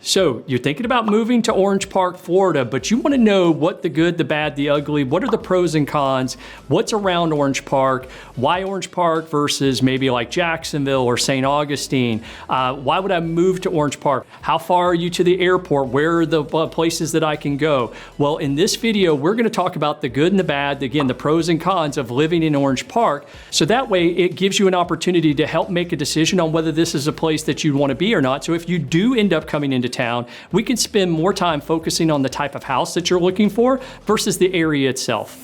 So you're thinking about moving to Orange Park, Florida, but you want to know what the good, the bad, the ugly, what are the pros and cons, what's around Orange Park, why Orange Park versus maybe like Jacksonville or St. Augustine, why would I move to Orange Park, how far are you to the airport, where are the places that I can go? Well, in this video, we're going to talk about the good and the bad, again, the pros and cons of living in Orange Park, so that way it gives you an opportunity to help make a decision on whether this is a place that you want to be or not. So if you do end up coming into town, we can spend more time focusing on the type of house that you're looking for versus the area itself.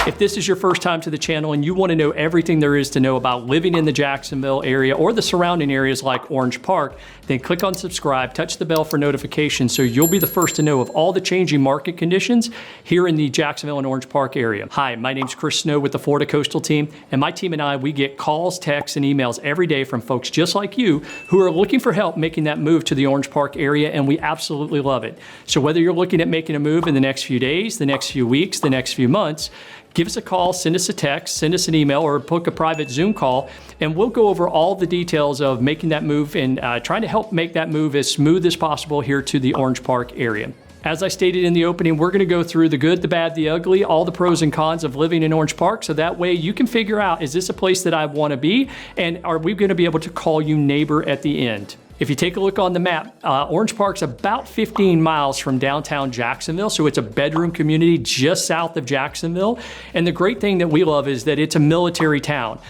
If this is your first time to the channel and you want to know everything there is to know about living in the Jacksonville area or the surrounding areas like Orange Park, then click on subscribe, touch the bell for notifications so you'll be the first to know of all the changing market conditions here in the Jacksonville and Orange Park area. Hi, my name's Chris Snow with the Florida Coastal Team, and my team and I, we get calls, texts, and emails every day from folks just like you who are looking for help making that move to the Orange Park area, and we absolutely love it. So whether you're looking at making a move in the next few days, the next few weeks, the next few months, give us a call, send us a text, send us an email, or book a private Zoom call, and we'll go over all the details of making that move and trying to help make that move as smooth as possible here to the Orange Park area. As I stated in the opening, we're going to go through the good, the bad, the ugly, all the pros and cons of living in Orange Park, so that way you can figure out, is this a place that I want to be, and are we going to be able to call you neighbor at the end? If you take a look on the map, Orange Park's about 15 miles from downtown Jacksonville, so it's a bedroom community just south of Jacksonville. And the great thing that we love is that it's a military town.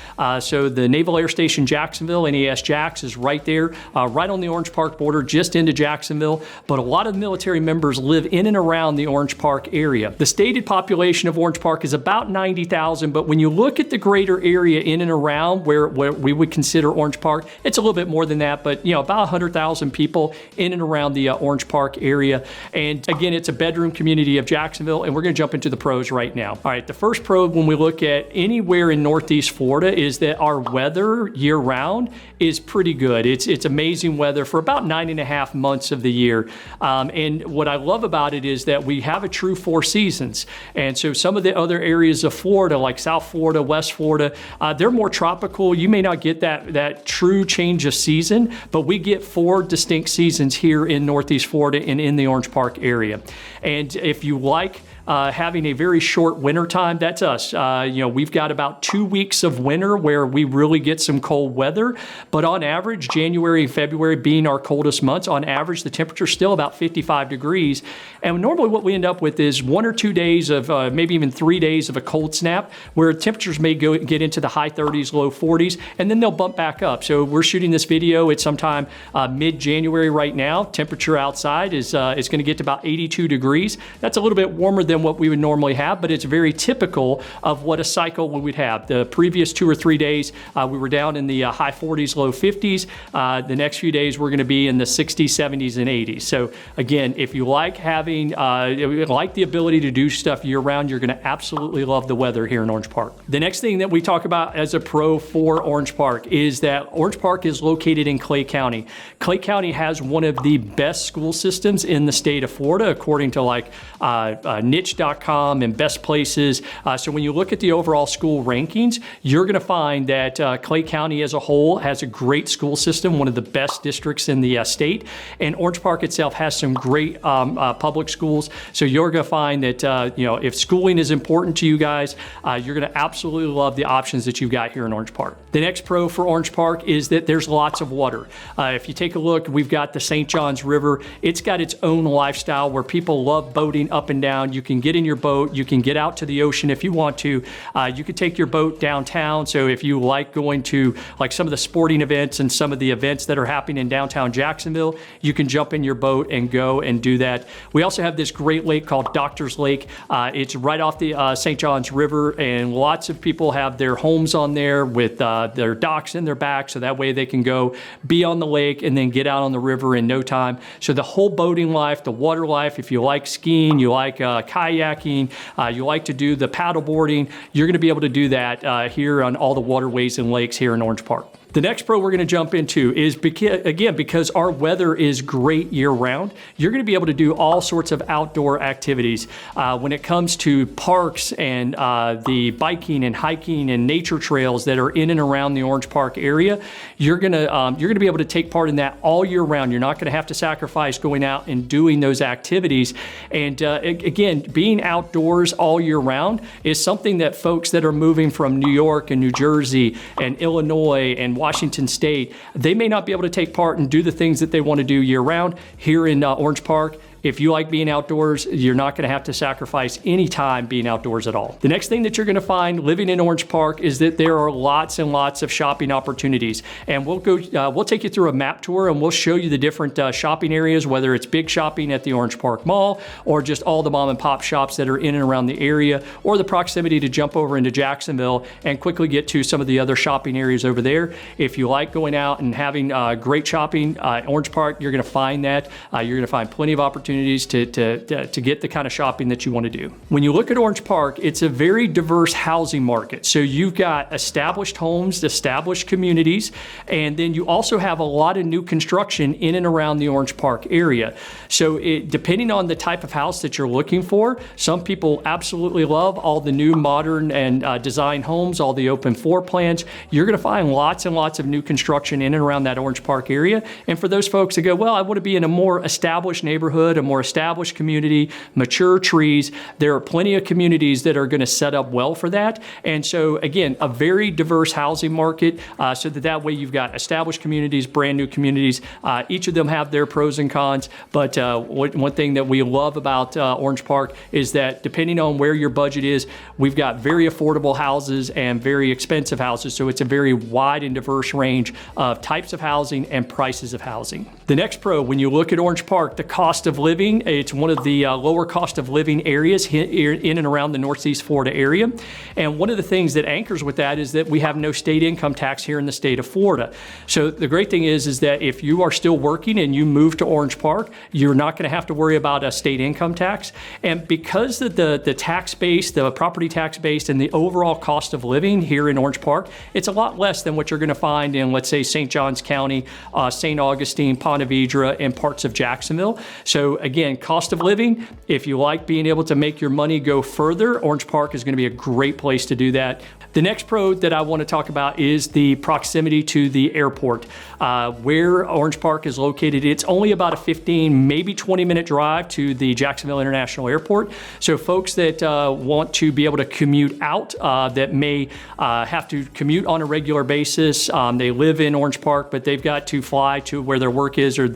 So the Naval Air Station Jacksonville, NAS Jax, is right there, right on the Orange Park border, just into Jacksonville. But a lot of military members live in and around the Orange Park area. The stated population of Orange Park is about 90,000, but when you look at the greater area in and around where we would consider Orange Park, it's a little bit more than that, but about 100,000 people in and around the Orange Park area. And again, it's a bedroom community of Jacksonville, and we're going to jump into the pros right now. All right, the first pro when we look at anywhere in Northeast Florida is that our weather year-round is pretty good. It's amazing weather for about 9.5 months of the year. And what I love about it is that we have a true 4 seasons. And so some of the other areas of Florida, like South Florida, West Florida, they're more tropical. You may not get that true change of season, but we get 4 distinct seasons here in Northeast Florida and in the Orange Park area. And if you like having a very short winter time, that's us. We've got about 2 weeks of winter where we really get some cold weather, but on average, January and February being our coldest months, on average, the temperature's still about 55 degrees. And normally what we end up with is 1 or 2 days of, maybe even 3 days of a cold snap, where temperatures may get into the high 30s, low 40s, and then they'll bump back up. So we're shooting this video at sometime mid-January right now. Temperature outside is going to get to about 82 degrees. That's a little bit warmer than what we would normally have, but it's very typical of what a cycle we would have. The previous 2 or 3 days, we were down in the high 40s, low 50s. The next few days, we're going to be in the 60s, 70s, and 80s. So again, if you like the ability to do stuff year-round, you're going to absolutely love the weather here in Orange Park. The next thing that we talk about as a pro for Orange Park is that Orange Park is located in Clay County. Clay County has one of the best school systems in the state of Florida, according to niche.com and best places. So when you look at the overall school rankings, you're going to find that Clay County as a whole has a great school system, one of the best districts in the state. And Orange Park itself has some great public schools. So you're going to find that, if schooling is important to you guys, you're going to absolutely love the options that you've got here in Orange Park. The next pro for Orange Park is that there's lots of water. If you take a look, we've got the St. Johns River. It's got its own lifestyle where people love boating up and down. You can get in your boat. You can get out to the ocean if you want to. You can take your boat downtown. So if you like going to some of the sporting events and some of the events that are happening in downtown Jacksonville, you can jump in your boat and go and do that. We also have this great lake called Doctor's Lake. It's right off the St. Johns River, and lots of people have their homes on there with their docks in their back, so that way they can go be on the lake and then get out on the river in no time. So the whole boating life, the water life, if you like skiing, you like kayaking, you like to do the paddle boarding, you're going to be able to do that here on all the waterways and lakes here in Orange Park. The next pro we're going to jump into is, because our weather is great year-round, you're going to be able to do all sorts of outdoor activities. When it comes to parks and the biking and hiking and nature trails that are in and around the Orange Park area, you're going to be able to take part in that all year round. You're not going to have to sacrifice going out and doing those activities. And again, being outdoors all year round is something that folks that are moving from New York and New Jersey and Illinois and Washington State, they may not be able to take part and do the things that they want to do year round. Here in Orange Park, if you like being outdoors, you're not going to have to sacrifice any time being outdoors at all. The next thing that you're going to find living in Orange Park is that there are lots and lots of shopping opportunities. And we'll take you through a map tour and we'll show you the different shopping areas, whether it's big shopping at the Orange Park Mall or just all the mom and pop shops that are in and around the area, or the proximity to jump over into Jacksonville and quickly get to some of the other shopping areas over there. If you like going out and having great shopping, Orange Park, you're going to find that. You're going to find plenty of opportunities to get the kind of shopping that you want to do. When you look at Orange Park, it's a very diverse housing market. So you've got established homes, established communities, and then you also have a lot of new construction in and around the Orange Park area. So depending on the type of house that you're looking for, some people absolutely love all the new modern and design homes, all the open floor plans. You're going to find lots and lots of new construction in and around that Orange Park area. And for those folks that go, well, I want to be in a more established neighborhood, a more established community, mature trees, there are plenty of communities that are going to set up well for that. And so again, a very diverse housing market, so that way you've got established communities, brand new communities. Each of them have their pros and cons, but one thing that we love about Orange Park is that depending on where your budget is, we've got very affordable houses and very expensive houses. So it's a very wide and diverse range of types of housing and prices of housing. The next pro, when you look at Orange Park, the cost of living, it's one of the lower cost of living areas in and around the Northeast Florida area. And one of the things that anchors with that is that we have no state income tax here in the state of Florida. So the great thing is that if you are still working and you move to Orange Park, you're not going to have to worry about a state income tax. And because of the tax base, the property tax base, and the overall cost of living here in Orange Park, it's a lot less than what you're going to find in, let's say, St. Johns County, St. Augustine, Ponte Vedra, and parts of Jacksonville. So again, cost of living, if you like being able to make your money go further, Orange Park is going to be a great place to do that. The next pro that I want to talk about is the proximity to the airport. Where Orange Park is located, it's only about a 15, maybe 20-minute drive to the Jacksonville International Airport. So folks that want to be able to commute out, that may have to commute on a regular basis, they live in Orange Park, but they've got to fly to where their work is, or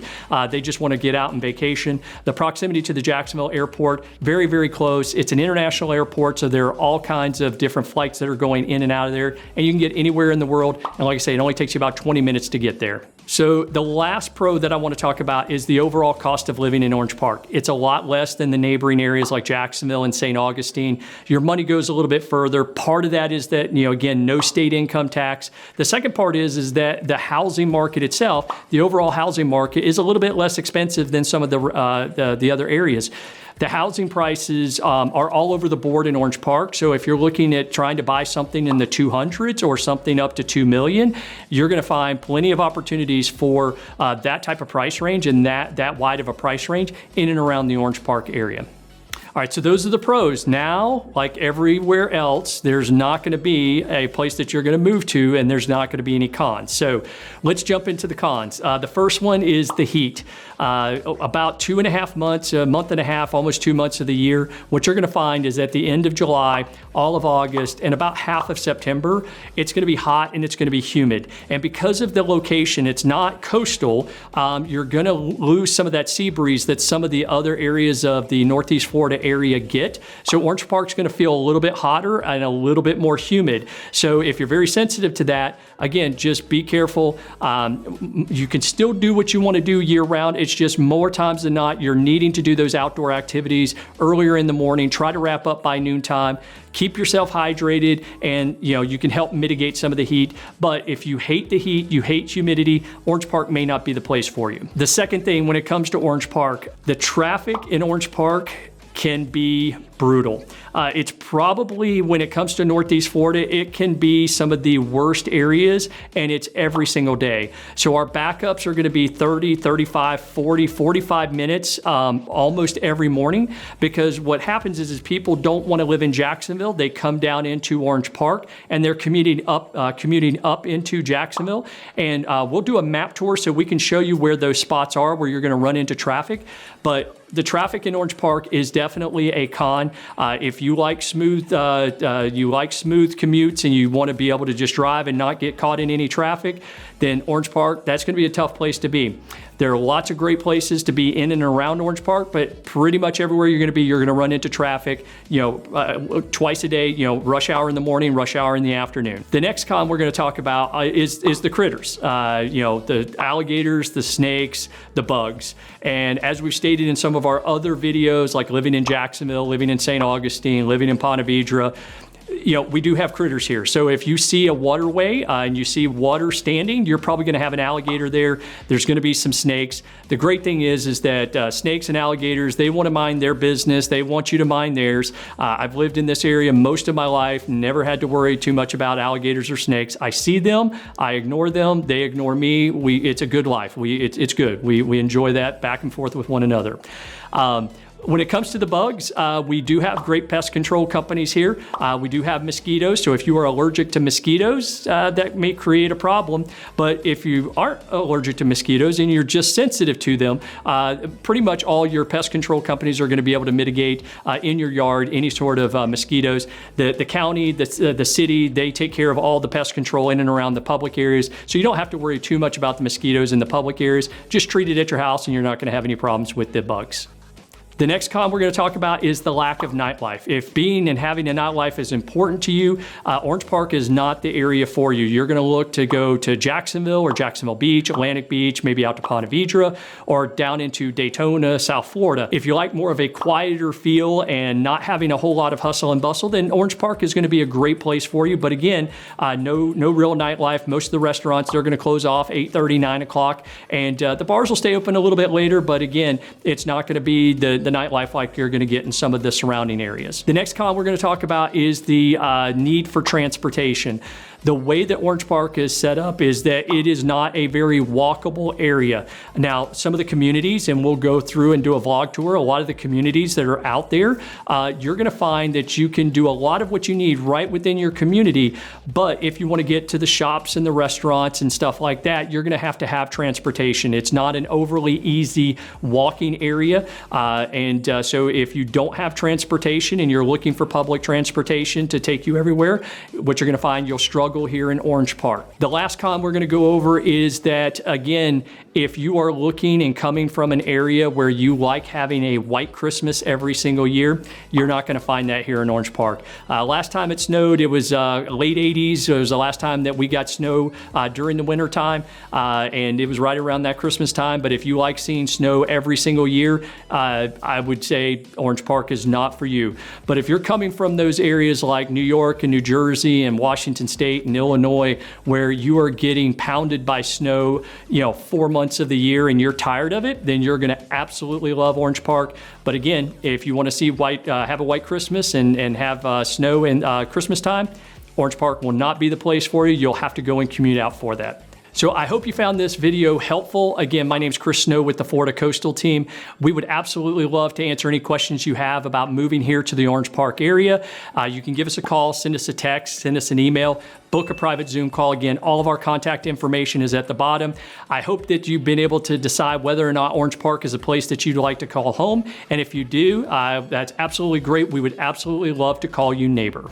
they just want to get out and vacation. The proximity to the Jacksonville Airport, very, very close. It's an international airport, so there are all kinds of different flights that are going in and out of there, and you can get anywhere in the world. And like I say, it only takes you about 20 minutes to get there. So the last pro that I want to talk about is the overall cost of living in Orange Park. It's a lot less than the neighboring areas like Jacksonville and St. Augustine. Your money goes a little bit further. Part of that is that, again, no state income tax. The second part is that the housing market itself, the overall housing market, is a little bit less expensive than some of the other areas. The housing prices are all over the board in Orange Park. So if you're looking at trying to buy something in the 200s or something up to $2 million, you're going to find plenty of opportunities for that type of price range and that wide of a price range in and around the Orange Park area. All right, so those are the pros. Now, like everywhere else, there's not going to be a place that you're going to move to, and there's not going to be any cons. So let's jump into the cons. The first one is the heat. About 2.5 months, a month and a half, almost 2 months of the year, what you're going to find is at the end of July, all of August, and about half of September, it's going to be hot and it's going to be humid. And because of the location, it's not coastal, you're going to lose some of that sea breeze that some of the other areas of the Northeast Florida area get. So Orange Park's going to feel a little bit hotter and a little bit more humid. So if you're very sensitive to that, again, just be careful. You can still do what you want to do year round. It's just more times than not, you're needing to do those outdoor activities earlier in the morning. Try to wrap up by noontime. Keep yourself hydrated, and you can help mitigate some of the heat. But if you hate the heat, you hate humidity, Orange Park may not be the place for you. The second thing when it comes to Orange Park, the traffic in Orange Park can be brutal. It's probably, when it comes to Northeast Florida, it can be some of the worst areas, and it's every single day. So our backups are going to be 30, 35, 40, 45 minutes almost every morning, because what happens is people don't want to live in Jacksonville. They come down into Orange Park, and they're commuting up into Jacksonville. And we'll do a map tour so we can show you where those spots are where you're going to run into traffic. But the traffic in Orange Park is definitely a con. If you like smooth commutes and you want to be able to just drive and not get caught in any traffic, then Orange Park, that's going to be a tough place to be. There are lots of great places to be in and around Orange Park, but pretty much everywhere you're going to be, you're going to run into traffic, twice a day, rush hour in the morning, rush hour in the afternoon. The next con we're going to talk about is the critters, the alligators, the snakes, the bugs. And as we've stated in some of our other videos, like living in Jacksonville, living in St. Augustine, living in Ponte Vedra, we do have critters here. So if you see a waterway and you see water standing, you're probably going to have an alligator there. There's going to be some snakes. The great thing is that snakes and alligators, they want to mind their business. They want you to mind theirs. I've lived in this area most of my life, never had to worry too much about alligators or snakes. I see them, I ignore them, they ignore me. It's a good life. It's good. We enjoy that back and forth with one another. When it comes to the bugs, we do have great pest control companies here. We do have mosquitoes, so if you are allergic to mosquitoes, that may create a problem. But if you aren't allergic to mosquitoes and you're just sensitive to them, pretty much all your pest control companies are going to be able to mitigate in your yard any sort of mosquitoes. The county, the city, they take care of all the pest control in and around the public areas, so you don't have to worry too much about the mosquitoes in the public areas. Just treat it at your house and you're not going to have any problems with the bugs. The next con we're going to talk about is the lack of nightlife. If being and having a nightlife is important to you, Orange Park is not the area for you. You're going to look to go to Jacksonville or Jacksonville Beach, Atlantic Beach, maybe out to Ponte Vedra, or down into Daytona, South Florida. If you like more of a quieter feel and not having a whole lot of hustle and bustle, then Orange Park is going to be a great place for you. But again, no real nightlife. Most of the restaurants, they're going to close off 8:30, 9 o'clock, and the bars will stay open a little bit later, but again, it's not going to be the nightlife like you're going to get in some of the surrounding areas. The next con we're going to talk about is the need for transportation. The way that Orange Park is set up is that it is not a very walkable area. Now, some of the communities, and we'll go through and do a vlog tour, a lot of the communities that are out there, you're going to find that you can do a lot of what you need right within your community, but if you want to get to the shops and the restaurants and stuff like that, you're going to have transportation. It's not an overly easy walking area, so if you don't have transportation and you're looking for public transportation to take you everywhere, what you're going to find, you'll struggle here in Orange Park. The last con we're going to go over is that, again, if you are looking and coming from an area where you like having a white Christmas every single year, you're not going to find that here in Orange Park. Last time it snowed, it was late 80s. It was the last time that we got snow during the winter time, and it was right around that Christmas time. But if you like seeing snow every single year, I would say Orange Park is not for you. But if you're coming from those areas like New York and New Jersey and Washington State and Illinois, where you are getting pounded by snow, 4 months of the year, and you're tired of it, then you're going to absolutely love Orange Park. But again, if you want to see have a white Christmas and have snow in Christmas time, Orange Park will not be the place for you. You'll have to go and commute out for that. So I hope you found this video helpful. Again, my name is Chris Snow with the Florida Coastal Team. We would absolutely love to answer any questions you have about moving here to the Orange Park area. You can give us a call, send us a text, send us an email, book a private Zoom call. Again, all of our contact information is at the bottom. I hope that you've been able to decide whether or not Orange Park is a place that you'd like to call home. And if you do, that's absolutely great. We would absolutely love to call you neighbor.